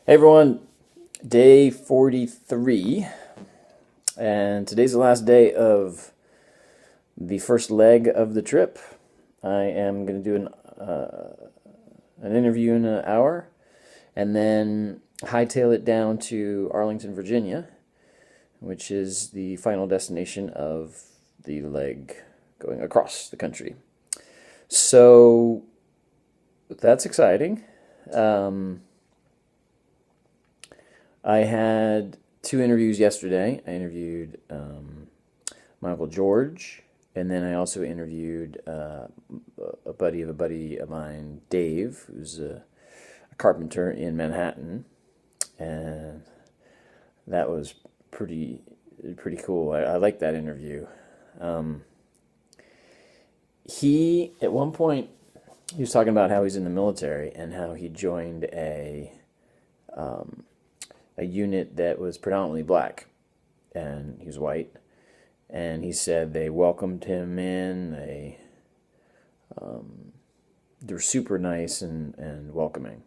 Hey everyone, day 43, and today's the last day of the first leg of the trip. I am going to do an interview in an hour, and then hightail it down to Arlington, Virginia, which is the final destination of the leg going across the country. So that's exciting. I had two interviews yesterday. I interviewed my Uncle George, and then I also interviewed a buddy of mine, Dave, who's a carpenter in Manhattan, and that was pretty cool. I liked that interview. He, at one point, he was talking about how he's in the military and how he joined a unit that was predominantly black, and he was white. And he said they welcomed him in. They were super nice and welcoming.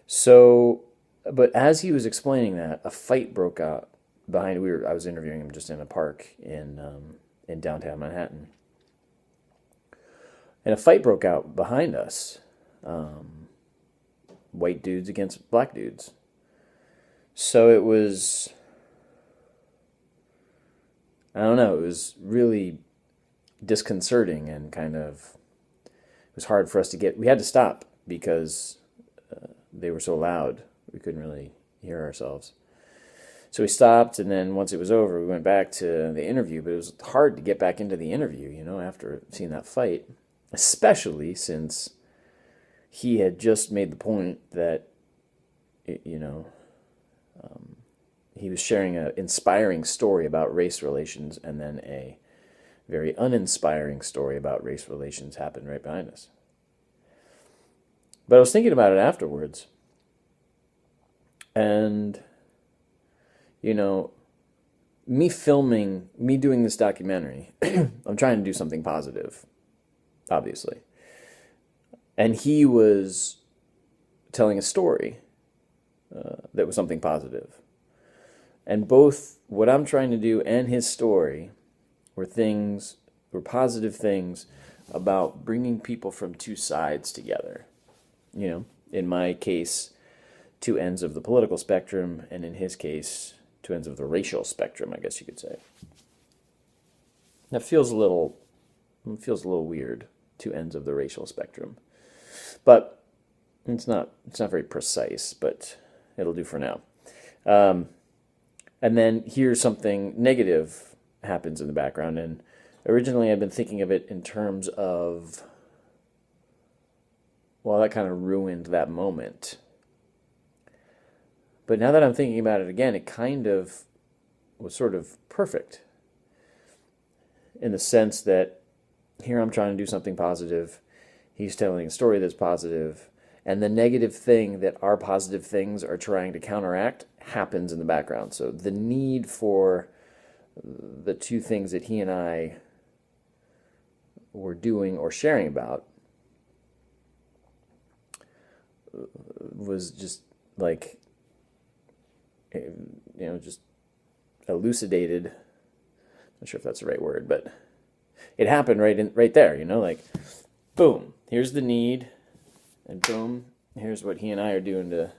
So, but as he was explaining that, a fight broke out behind. I was interviewing him just in a park in downtown Manhattan, and a fight broke out behind us. White dudes against black dudes. So it was, I don't know, it was really disconcerting and kind of, it was hard for us to we had to stop because they were so loud. We couldn't really hear ourselves. So we stopped, and then once it was over, we went back to the interview, but it was hard to get back into the interview, after seeing that fight, especially since he had just made the point that, he was sharing an inspiring story about race relations, and then a very uninspiring story about race relations happened right behind us. But I was thinking about it afterwards, and, me doing this documentary, I'm trying to do something positive, obviously. And he was telling a story that was something positive. And both what I'm trying to do and his story were positive things about bringing people from two sides together. In my case, two ends of the political spectrum, and in his case, two ends of the racial spectrum, I guess you could say. That feels a little weird, two ends of the racial spectrum. But it's not very precise, but it'll do for now. And then here's something negative happens in the background. And originally I'd been thinking of it in terms of, well, that kind of ruined that moment. But now that I'm thinking about it again, it kind of was sort of perfect. In the sense that here I'm trying to do something positive. He's telling a story that's positive. And the negative thing that our positive things are trying to counteract happens in the background. So the need for the two things that he and I were doing or sharing about was just like, just elucidated. Not sure if that's the right word, but it happened right there, like, boom, here's the need. And boom, here's what he and I are doing to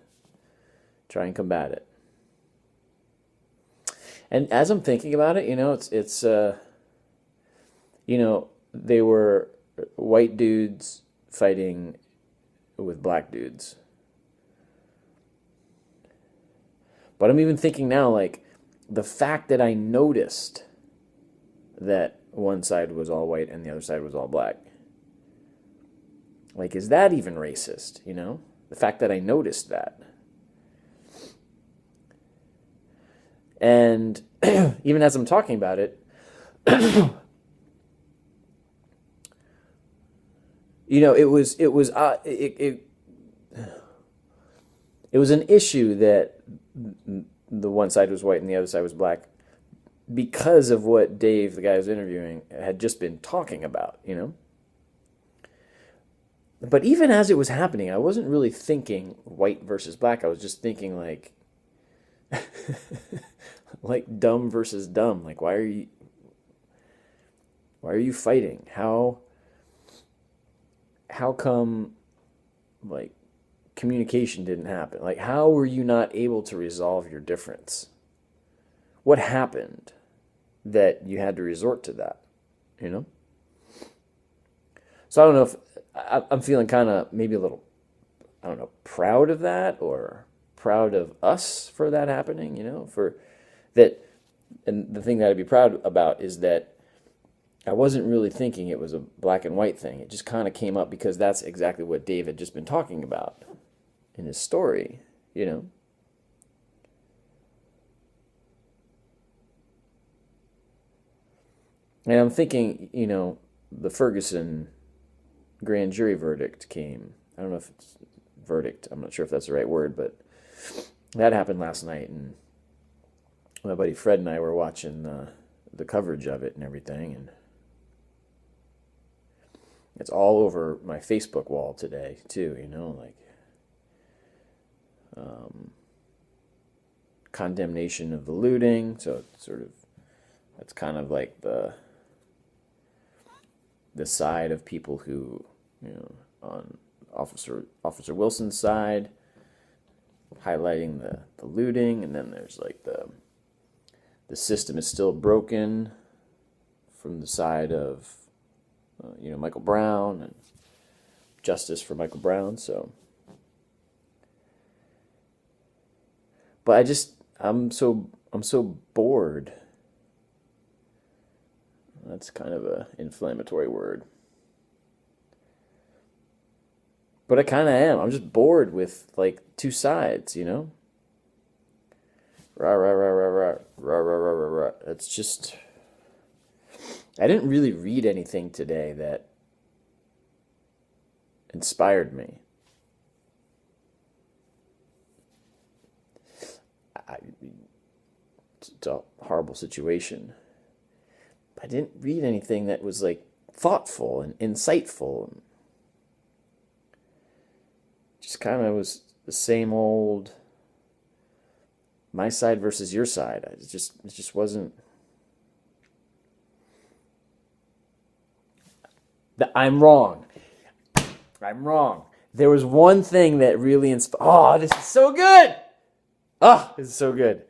try and combat it. And as I'm thinking about it, it's they were white dudes fighting with black dudes. But I'm even thinking now, like, the fact that I noticed that one side was all white and the other side was all black. Like, is that even racist, The fact that I noticed that. And even as I'm talking about it, it was an issue that the one side was white and the other side was black because of what Dave, the guy I was interviewing, had just been talking about, But even as it was happening, I wasn't really thinking white versus black. I was just thinking like dumb versus dumb. Like why are you fighting? How come like communication didn't happen? Like how were you not able to resolve your difference? What happened that you had to resort to that? You know? So I don't know if I'm feeling kind of maybe a little, I don't know, proud of that or proud of us for that happening, for that. And the thing that I'd be proud about is that I wasn't really thinking it was a black and white thing. It just kind of came up because that's exactly what Dave had just been talking about in his story. And I'm thinking, the Ferguson grand jury verdict came. I don't know if it's verdict. I'm not sure if that's the right word, but that happened last night, and my buddy Fred and I were watching the coverage of it and everything, and it's all over my Facebook wall today too. Um, condemnation of the looting. So it's that's kind of like the side of people who, on Officer Wilson's side, highlighting the looting, and then there's like the system is still broken from the side of Michael Brown and justice for Michael Brown. So, but I'm so bored. That's kind of an inflammatory word. But I kind of am. I'm just bored with like two sides, Rah, rah, rah, rah, rah, rah, rah, rah, rah, rah. It's just, I didn't really read anything today that inspired me. It's a horrible situation. I didn't read anything that was like thoughtful and insightful. Just kind of was the same old my side versus your side. It just wasn't. I'm wrong. There was one thing that really inspired. Oh, this is so good. Oh, this is so good.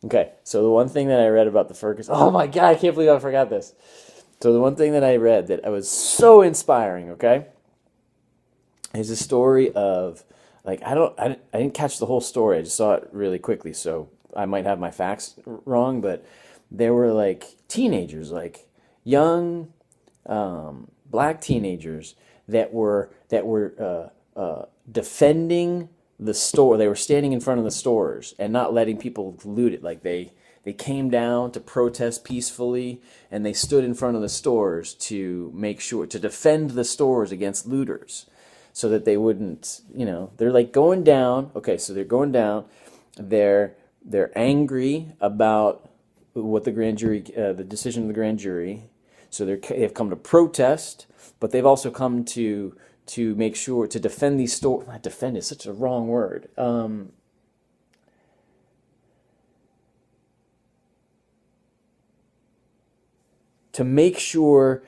Okay, so the one thing that I read about the Ferguson, oh my God, I can't believe I forgot this. So the one thing that I read that was so inspiring, okay, is a story of, like, I didn't catch the whole story. I just saw it really quickly, so I might have my facts wrong, but there were like teenagers, like young black teenagers that were defending the store. They were standing in front of the stores and not letting people loot it. Like they came down to protest peacefully, and they stood in front of the stores to make sure to defend the stores against looters, so that they wouldn't. They're like going down. Okay, so they're going down. They're angry about what the grand jury, the decision of the grand jury. So they've come to protest, but they've also come to make sure to defend these stores. Not defend is such a wrong word. To make sure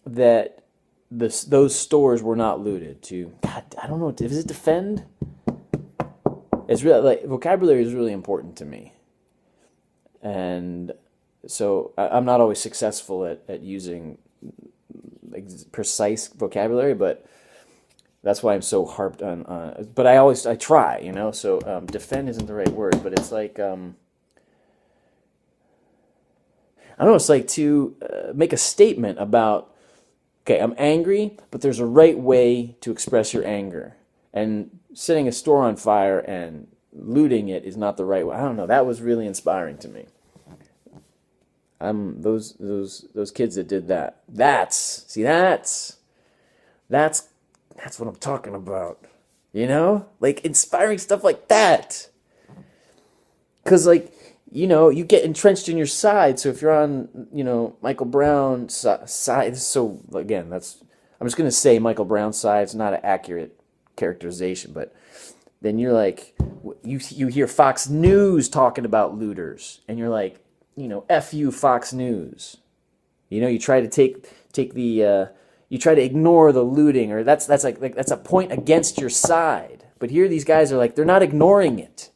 that those stores were not looted. God, I don't know. Is it defend? It's really like vocabulary is really important to me, and so I'm not always successful at using like precise vocabulary, but that's why I'm so harped on. But I try, So defend isn't the right word, but it's like I don't know. It's like to make a statement about. Okay, I'm angry, but there's a right way to express your anger, and setting a store on fire and looting it is not the right way. I don't know. That was really inspiring to me. Those kids that did that. That's what I'm talking about. Like inspiring stuff like that. Because you get entrenched in your side. So if you're on, Michael Brown's side, so again, I'm just going to say Michael Brown's side. It's not an accurate characterization, but then you're like, you hear Fox News talking about looters, and you're like, F you, Fox News. You try to take the you try to ignore the looting, or that's a point against your side. But here these guys are like, they're not ignoring it.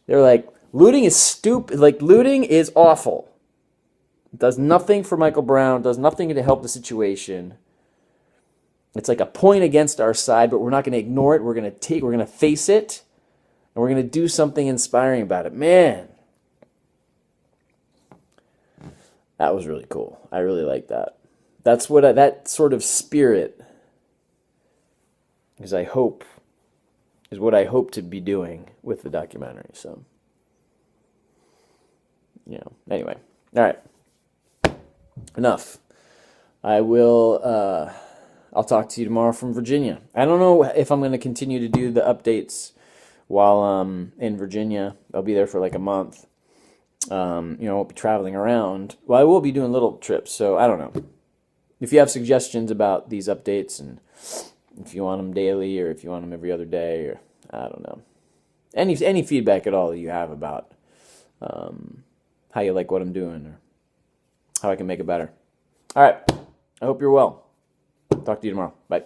They're like, looting is stupid. Like, looting is awful. It does nothing for Michael Brown. Does nothing to help the situation. It's like a point against our side, but we're not going to ignore it. We're going to face it, and we're going to do something inspiring about it. Man, that was really cool. I really like that. That's that sort of spirit is what I hope to be doing with the documentary. So, anyway. All right. Enough. I'll talk to you tomorrow from Virginia. I don't know if I'm going to continue to do the updates while I'm in Virginia. I'll be there for like a month. I won't be traveling around. Well, I will be doing little trips, so I don't know. If you have suggestions about these updates, and if you want them daily, or if you want them every other day, or I don't know. Any feedback at all that you have about how you like what I'm doing, or how I can make it better. All right. I hope you're well. Talk to you tomorrow. Bye.